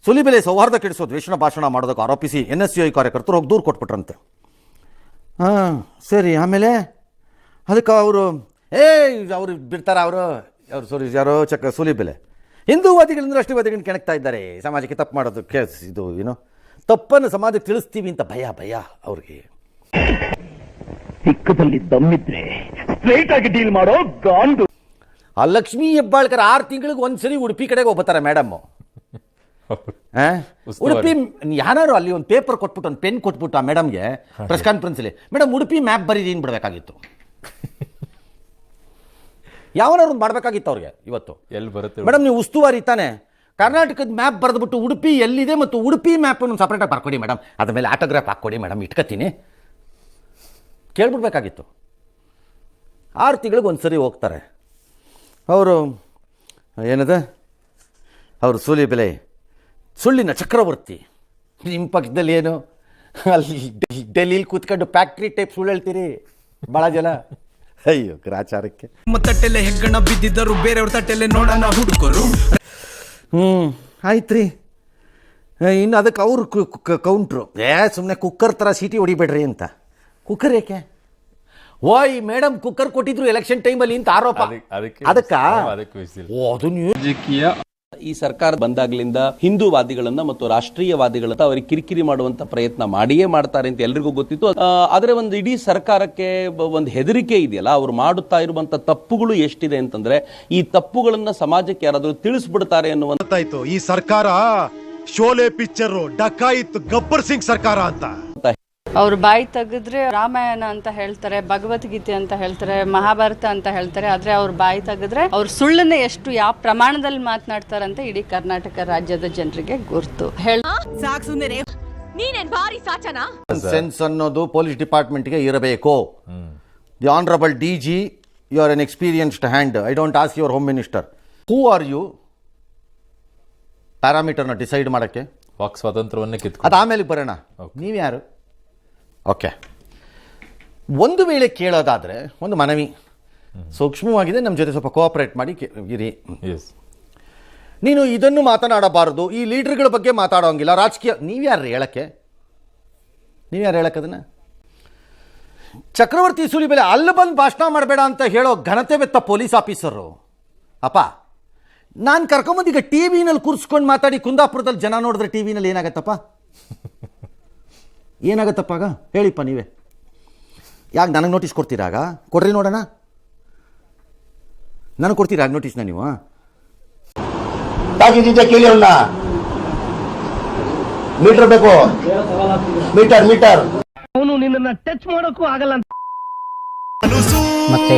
ಸುಲಿಬೆಲೆ ಸೌಹಾರ್ದ ಕೆಡಿಸೋ ದ್ವೇಷಣ ಭಾಷಣ ಮಾಡೋದಕ್ಕೆ ಆರೋಪಿಸಿ NSCI ಕಾರ್ಯಕರ್ತರು ಹೋಗಿ ದೂರು ಕೊಟ್ಬಿಟ್ರಂತೆ. ಹಾಂ ಸರಿ, ಆಮೇಲೆ ಅದಕ್ಕೆ ಅವರು ಅವರು ಬಿಡ್ತಾರೆ, ಅವರು ಸರಿ ಯಾರೋ ಸುಲಿಬೆಲೆ ಹಿಂದೂವಾದಿಗಳಿಂದ ರಾಷ್ಟ್ರೀಯವಾದಿಗಳನ್ನ ಕೆಣಕ್ತಾ ಇದ್ದಾರೆ, ಸಮಾಜಕ್ಕೆ ತಪ್ಪು ಮಾಡೋದು ಕೇಸ್ ಇದು ಏನೋ ತಪ್ಪನ್ನು ಸಮಾಜಕ್ಕೆ ತಿಳಿಸ್ತೀವಿ ಅಂತ ಭಯ ಅವ್ರಿಗೆ. ಚಿಕ್ಕದಲ್ಲಿ ದಮ್ಮಿದ್ರೆ ಸ್ಟ್ರೈಟ್ ಆಗಿ ಡೀಲ್ ಮಾಡೋ ಗಾಂಡು. ಆ ಲಕ್ಷ್ಮೀ ಹೆಬ್ಬಾಳ್ಕರ್ 6 ತಿಂಗಳಿಗೆ ಒಂದ್ಸರಿ ಉಡುಪಿ ಕಡೆಗೆ ಹೋಗ್ತಾರೆ ಮೇಡಮ್. ಉಡುಪಿ ಯಾರು ಅಲ್ಲಿ ಒಂದು ಪೇಪರ್ ಕೊಟ್ಬಿಟ್ಟು ಒಂದು ಪೆನ್ ಕೊಟ್ಬಿಟ್ಟು ಆ ಮೇಡಮ್ಗೆ ಪ್ರೆಸ್ ಕಾನ್ಫರೆನ್ಸಲ್ಲಿ, ಮೇಡಮ್ ಉಡುಪಿ ಮ್ಯಾಪ್ ಬರೀದೀನಿ ಬಿಡಬೇಕಾಗಿತ್ತು. ಯಾವನಾರು ಒಂದು ಮಾಡಬೇಕಾಗಿತ್ತು ಅವ್ರಿಗೆ. ಇವತ್ತು ಎಲ್ಲಿ ಬರುತ್ತೆ ಮೇಡಮ್, ನೀವು ಉಸ್ತುವಾರಿ ತಾನೆ, ಕರ್ನಾಟಕದ ಮ್ಯಾಪ್ ಬರೆದ್ಬಿಟ್ಟು ಉಡುಪಿ ಎಲ್ಲಿದೆ ಮತ್ತು ಉಡುಪಿ ಮ್ಯಾಪ್ ಒಂದು ಸಪ್ರೇಟಾಗಿ ಬರ್ಕೊಡಿ ಮೇಡಮ್, ಅದ್ರ ಮೇಲೆ ಆಟೋಗ್ರಾಫ್ ಹಾಕ್ಕೊಡಿ ಮೇಡಮ್, ಇಟ್ಕೊತೀನಿ ಕೇಳ್ಬಿಡ್ಬೇಕಾಗಿತ್ತು. 6 ತಿಂಗಳಿಗೆ ಒಂದ್ಸರಿ ಹೋಗ್ತಾರೆ ಅವರು. ಏನದ ಅವರು ಸುಲಿಬೆಲೆ ಸುಳ್ಳಿನ ಚಕ್ರವರ್ತಿ. ನಿಮ್ಮ ಪಕ್ಕದಲ್ಲಿ ಏನು ಅಲ್ಲಿ ಡೆಲ್ಲಿಲಿ ಕೂತ್ಕೊಂಡು ಫ್ಯಾಕ್ಟ್ರಿ ಟೈಪ್ ಸುಳ್ಳು ಹೇಳ್ತೀರಿ ಭಾಳ ಜನ. ಅಯ್ಯೋ ಗ್ರಾಚಾರಕ್ಕೆ ತಟ್ಟೆಲೆ ಹೆಗ್ಗಣ ಬಿದ್ದಿದ್ದರು, ಬೇರೆಯವ್ರ ತಟ್ಟೆಲೆ ನೋಡೋಣ ಹುಡುಕರು. ಆಯ್ತು ರೀ. ಇನ್ನು ಅದಕ್ಕೆ ಅವರು ಕೌಂಟ್ರು, ಸುಮ್ಮನೆ ಕುಕ್ಕರ್ ಥರ ಸೀಟಿ ಹೊಡಿಬೇಡ್ರಿ ಅಂತ. ಕುಕ್ಕರ್ ಏಕೆ? ಓಯ್ ಮೇಡಮ್ ಕುಕ್ಕರ್ ಕೊಟ್ಟಿದ್ರು ಎಲೆಕ್ಷನ್ ಟೈಮಲ್ಲಿ ಅಂತ ಆರೋಪ. ಅದಕ್ಕೆ ರಾಜಕೀಯ ಈ ಸರ್ಕಾರ ಬಂದಾಗ್ಲಿಂದ ಹಿಂದೂವಾದಿಗಳನ್ನ ಮತ್ತು ರಾಷ್ಟ್ರೀಯವಾದಿಗಳನ್ನ ಅವರಿಗೆ ಕಿರಿಕಿರಿ ಮಾಡುವಂತ ಪ್ರಯತ್ನ ಮಾಡಿಯೇ ಮಾಡ್ತಾರೆ ಅಂತ ಎಲ್ರಿಗೂ ಗೊತ್ತಿತ್ತು. ಆದ್ರೆ ಒಂದು ಇಡೀ ಸರ್ಕಾರಕ್ಕೆ ಒಂದು ಹೆದರಿಕೆ ಇದೆಯಲ್ಲ, ಅವ್ರು ಮಾಡುತ್ತಾ ಇರುವಂತ ತಪ್ಪುಗಳು ಎಷ್ಟಿದೆ ಅಂತಂದ್ರೆ ಈ ತಪ್ಪುಗಳನ್ನ ಸಮಾಜಕ್ಕೆ ಯಾರಾದ್ರೂ ತಿಳಿಸ್ಬಿಡ್ತಾರೆ ಅನ್ನುವಂತ. ಈ ಸರ್ಕಾರ ಶೋಲೆ ಪಿಕ್ಚರ್ ಡಕಾಯಿತ್ ಗಬ್ಬರ್ ಸಿಂಗ್ ಸರ್ಕಾರ ಅಂತ. ಅವ್ರು ಬಾಯಿ ತೆಗೆದ್ರೆ ರಾಮಾಯಣ ಅಂತ ಹೇಳ್ತಾರೆ, ಭಗವದ್ಗೀತೆ ಅಂತ ಹೇಳ್ತಾರೆ, ಮಹಾಭಾರತ ಅಂತ ಹೇಳ್ತಾರೆ. ಆದ್ರೆ ಅವ್ರ ಬಾಯಿ ತೆಗೆದ್ರೆ ಅವ್ರ ಸುಳ್ಳನ್ನ ಎಷ್ಟು ಯಾವ ಪ್ರಮಾಣದಲ್ಲಿ ಮಾತನಾಡ್ತಾರಂತ ಇಡೀ ಕರ್ನಾಟಕ ರಾಜ್ಯದ ಜನರಿಗೆ ಗುರ್ತು. ಸೆನ್ಸ್ ಅನ್ನೋದು ಪೊಲೀಸ್ ಡಿಪಾರ್ಟ್ಮೆಂಟ್ಗೆ ಇರಬೇಕು. The honourable DG, you are an experienced hand. I don't ask your home minister who are you ಪ್ಯಾರಾಮೀಟರ್ನ ಡಿಸೈಡ್ ಮಾಡೋಕ್ಕೆ. ವಾಕ್ ಸ್ವಾತಂತ್ರ್ಯವನ್ನೇ ಅದು ಆಮೇಲೆ ಬರೋಣ. ನೀವು ಯಾರು? ಓಕೆ, ಒಂದು ವೇಳೆ ಕೇಳೋದಾದರೆ ಒಂದು ಮನವಿ ಸೂಕ್ಷ್ಮವಾಗಿದೆ, ನಮ್ಮ ಜೊತೆ ಸ್ವಲ್ಪ ಕೋಆಪರೇಟ್ ಮಾಡಿ ಇರಿ. ನೀನು ಇದನ್ನು ಮಾತನಾಡಬಾರದು, ಈ ಲೀಡರ್ಗಳ ಬಗ್ಗೆ ಮಾತಾಡೋಂಗಿಲ್ಲ, ರಾಜಕೀಯ. ನೀವ್ಯಾರು ಹೇಳಕ್ಕೆ ಅದನ್ನು? ಚಕ್ರವರ್ತಿ ಸುಲಿಬೆಲೆ ಅಲ್ಲಿ ಬಂದು ಭಾಷಣ ಮಾಡಬೇಡ ಅಂತ ಹೇಳೋ ಘನತೆ ಬೆತ್ತ ಪೊಲೀಸ್ ಆಫೀಸರು. ಅಪ್ಪ, ನಾನು ಕರ್ಕೊಂಬಂದೀಗ ಟಿ ವಿನಲ್ಲಿ ಕೂರಿಸ್ಕೊಂಡು ಮಾತಾಡಿ ಕುಂದಾಪುರದಲ್ಲಿ ಜನ ನೋಡಿದ್ರೆ ಟಿ ವಿನಲ್ಲಿ ಏನಾಗತ್ತಪ್ಪ? ಆಗ ಹೇಳಿಪ್ಪ ನೀವೇ. ಯಾಕೆ ನನಗೆ ನೋಟಿಸ್ ಕೊಡ್ತೀರಾಗ? ಕೊಡ್ರಿ ನೋಡೋಣ. ನನಗೆ ಕೊಡ್ತೀರಾ ನೋಟಿಸ್ನ ನೀವು? ಮೀಟರ್ ಬೇಕು, ಮೀಟರ್. ಅವನು ನಿನ್ನ ಟಚ್ ಮಾಡೋಕ್ಕೂ ಆಗಲ್ಲ. ಮತ್ತೆ